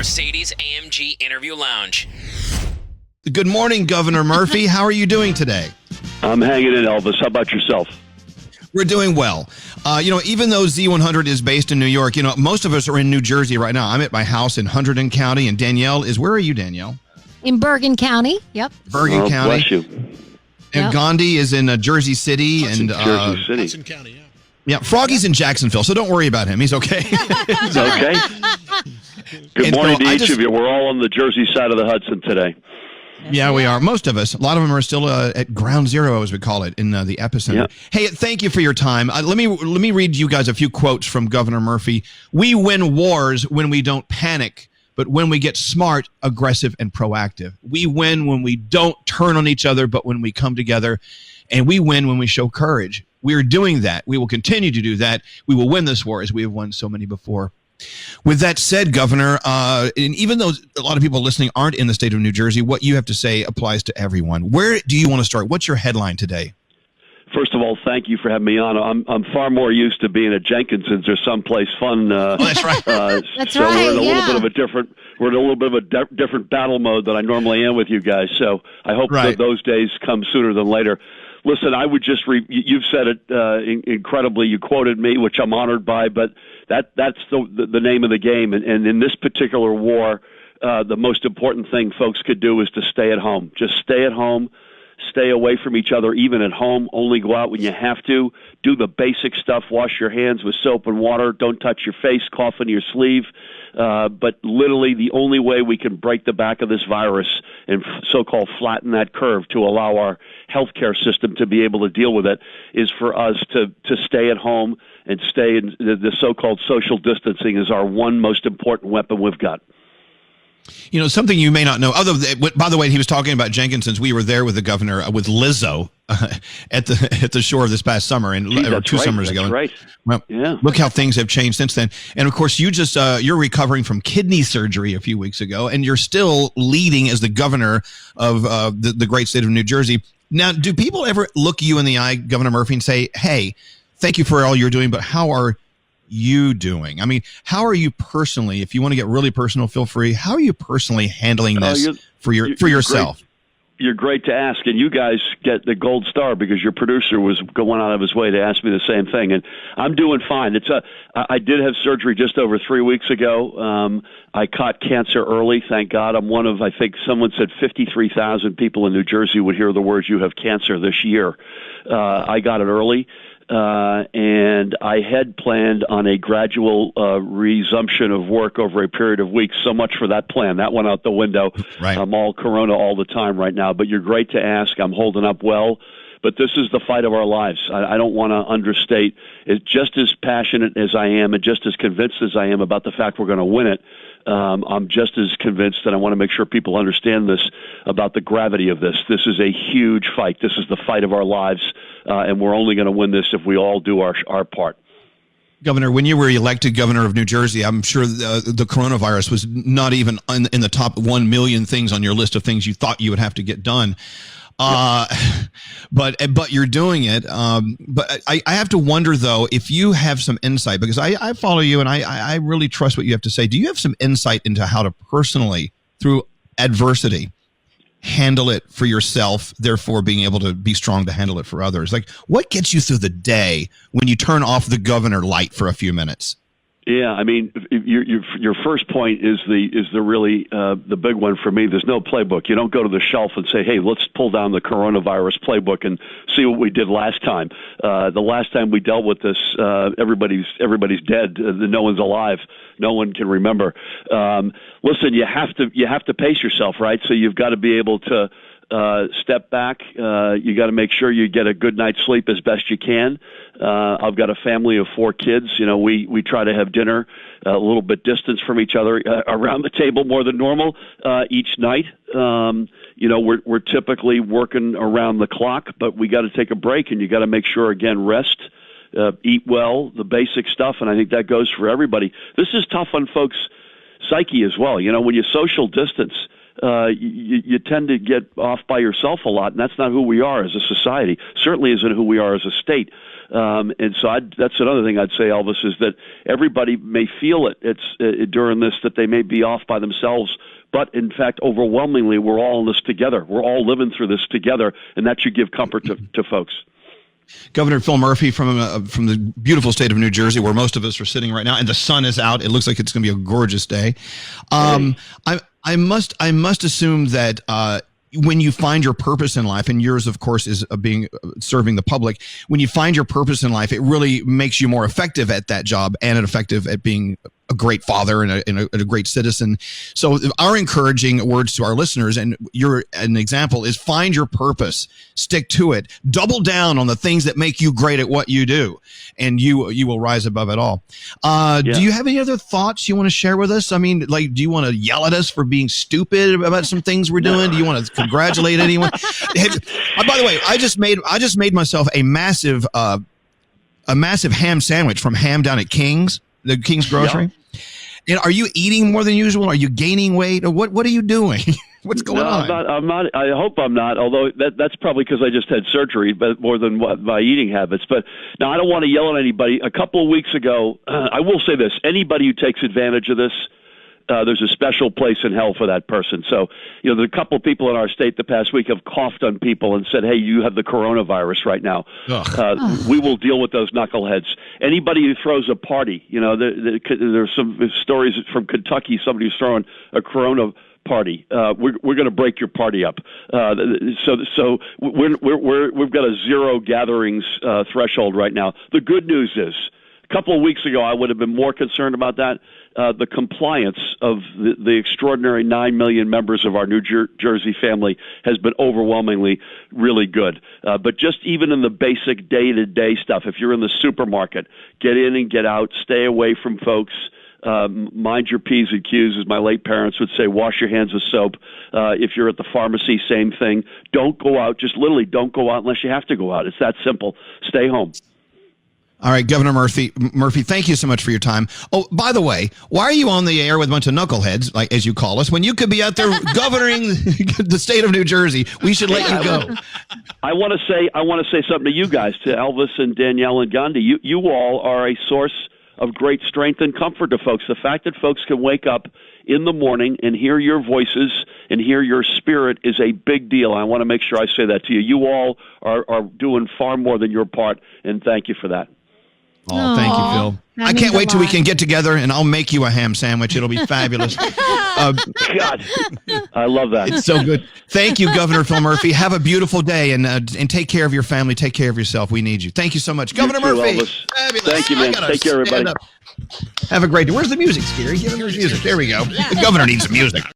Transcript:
Mercedes-AMG Interview Lounge. Good morning, Governor Murphy. How are you doing today? I'm hanging in, Elvis. How about yourself? We're doing well. Even though Z100 is based in New York, most of us are in New Jersey right now. I'm at my house in Hunterdon County, and Danielle is, where are you, Danielle? In Bergen County. Yep. Bergen County. Bless you. And Gandhi is in Jersey City. Jersey City. Hudson County, yeah. Yeah, Froggy's in Jacksonville, so don't worry about him. He's okay. He's okay. Good morning to each of you. We're all on the Jersey side of the Hudson today. Yeah, we are. Most of us. A lot of them are still at ground zero, as we call it, in the epicenter. Yeah. Hey, thank you for your time. Let me read you guys a few quotes from Governor Murphy. We win wars when we don't panic, but when we get smart, aggressive, and proactive. We win when we don't turn on each other, but when we come together. And we win when we show courage. We are doing that. We will continue to do that. We will win this war as we have won so many before. With that said, Governor, and even though a lot of people listening aren't in the state of New Jersey, what you have to say applies to everyone. Where do you want to start? What's your headline today? First of all, thank you for having me on. I'm far more used to being at Jenkinson's or someplace fun. That's right. That's so right. We're in a yeah. little bit of a different battle mode than I normally am with you guys. So I hope that those days come sooner than later. Listen, I would just you've said it incredibly. You quoted me, which I'm honored by, but that's the name of the game. And in this particular war, the most important thing folks could do is to stay at home. Just stay at home. Stay away from each other, even at home. Only go out when you have to. Do the basic stuff. Wash your hands with soap and water. Don't touch your face. Cough into your sleeve. But literally the only way we can break the back of this virus and so-called flatten that curve to allow our healthcare system to be able to deal with it is for us to stay at home and stay in the so-called social distancing is our one most important weapon we've got. Something you may not know. By the way, he was talking about Jenkinson's. We were there with the governor, with Lizzo, at the shore this past summer, or two summers ago. That's right. Well, yeah. Look how things have changed since then. And of course, you're recovering from kidney surgery a few weeks ago, and you're still leading as the governor of the great state of New Jersey. Now, do people ever look you in the eye, Governor Murphy, and say, "Hey, thank you for all you're doing, but how are you doing?" I mean, how are you personally, if you want to get really personal, feel free, how are you personally handling this for yourself? Great. You're great to ask, and you guys get the gold star because your producer was going out of his way to ask me the same thing, and I'm doing fine. I did have surgery just over 3 weeks ago. I caught cancer early, thank God. I'm one of, I think someone said 53,000 people in New Jersey would hear the words, "You have cancer," this year. I got it early. And I had planned on a gradual resumption of work over a period of weeks. So much for that plan. That went out the window. Right. I'm all corona all the time right now, but you're great to ask. I'm holding up well. But this is the fight of our lives. I don't want to understate. It's just as passionate as I am and just as convinced as I am about the fact we're going to win it. I'm just as convinced, and I want to make sure people understand this about the gravity of this. This is a huge fight. This is the fight of our lives, and we're only going to win this if we all do our part. Governor, when you were elected governor of New Jersey, I'm sure the coronavirus was not even in the top 1 million things on your list of things you thought you would have to get done. But you're doing it. But I have to wonder, though, if you have some insight, because I follow you and I really trust what you have to say. Do you have some insight into how to personally, through adversity, handle it for yourself, therefore being able to be strong to handle it for others? Like, what gets you through the day when you turn off the governor light for a few minutes? Yeah, I mean, your first point is the really the big one for me. There's no playbook. You don't go to the shelf and say, "Hey, let's pull down the coronavirus playbook and see what we did last time." The last time we dealt with this, everybody's dead. No one's alive. No one can remember. Listen, you have to pace yourself, right? So you've got to be able to step back. You got to make sure you get a good night's sleep as best you can. I've got a family of 4 kids. We try to have dinner a little bit distance from each other around the table more than normal each night. We're typically working around the clock, but we got to take a break, and you got to make sure, again, rest, eat well, the basic stuff, and I think that goes for everybody. This is tough on folks' psyche as well. When you social distance, you tend to get off by yourself a lot, and that's not who we are as a society. Certainly isn't who we are as a state. And so that's another thing I'd say, Elvis, is that everybody may feel it's during this that they may be off by themselves. But, in fact, overwhelmingly, we're all in this together. We're all living through this together, and that should give comfort to folks. Governor Phil Murphy from the beautiful state of New Jersey, where most of us are sitting right now, and the sun is out. It looks like it's going to be a gorgeous day. I must assume that when you find your purpose in life, and yours, of course, is serving the public. When you find your purpose in life, it really makes you more effective at that job and effective at being a great father and a great citizen. So our encouraging words to our listeners, and you're an example, is find your purpose, stick to it, double down on the things that make you great at what you do, and you will rise above it all. Do you have any other thoughts you want to share with us? I mean, like, do you want to yell at us for being stupid about some things we're doing? Do you want to congratulate anyone? By the way, I just made myself a massive ham sandwich from Ham down at King's, the King's Grocery. Yeah. And are you eating more than usual? Are you gaining weight? Or what are you doing? What's going on? I'm not. I hope I'm not. Although that's probably because I just had surgery, but more than my eating habits. But now I don't want to yell at anybody. A couple of weeks ago, I will say this: anybody who takes advantage of this, there's a special place in hell for that person. So, there's a couple of people in our state the past week have coughed on people and said, hey, you have the coronavirus right now. We will deal with those knuckleheads. Anybody who throws a party, there's some stories from Kentucky, somebody who's throwing a corona party. We're going to break your party up. So we've got a zero gatherings threshold right now. The good news is, a couple of weeks ago, I would have been more concerned about that. The compliance of the extraordinary 9 million members of our New Jersey family has been overwhelmingly really good. But just even in the basic day-to-day stuff, if you're in the supermarket, get in and get out, stay away from folks, mind your P's and Q's, as my late parents would say, wash your hands with soap. If you're at the pharmacy, same thing. Don't go out. Just literally don't go out unless you have to go out. It's that simple. Stay home. All right, Governor Murphy, thank you so much for your time. Oh, by the way, why are you on the air with a bunch of knuckleheads, like as you call us, when you could be out there governing the state of New Jersey? We should let you go. I want to say something to you guys, to Elvis and Danielle and Gandhi. You all are a source of great strength and comfort to folks. The fact that folks can wake up in the morning and hear your voices and hear your spirit is a big deal. I want to make sure I say that to you. You all are doing far more than your part, and thank you for that. Oh, thank you, Phil. I can't wait till we can get together and I'll make you a ham sandwich. It'll be fabulous. God, I love that. It's so good. Thank you, Governor Phil Murphy. Have a beautiful day and take care of your family. Take care of yourself. We need you. Thank you so much. Governor Murphy. Elvis. Thank you, man. Take care, everybody. Have a great day. Where's the music, Scary? Give him your music. There we go. The governor needs some music.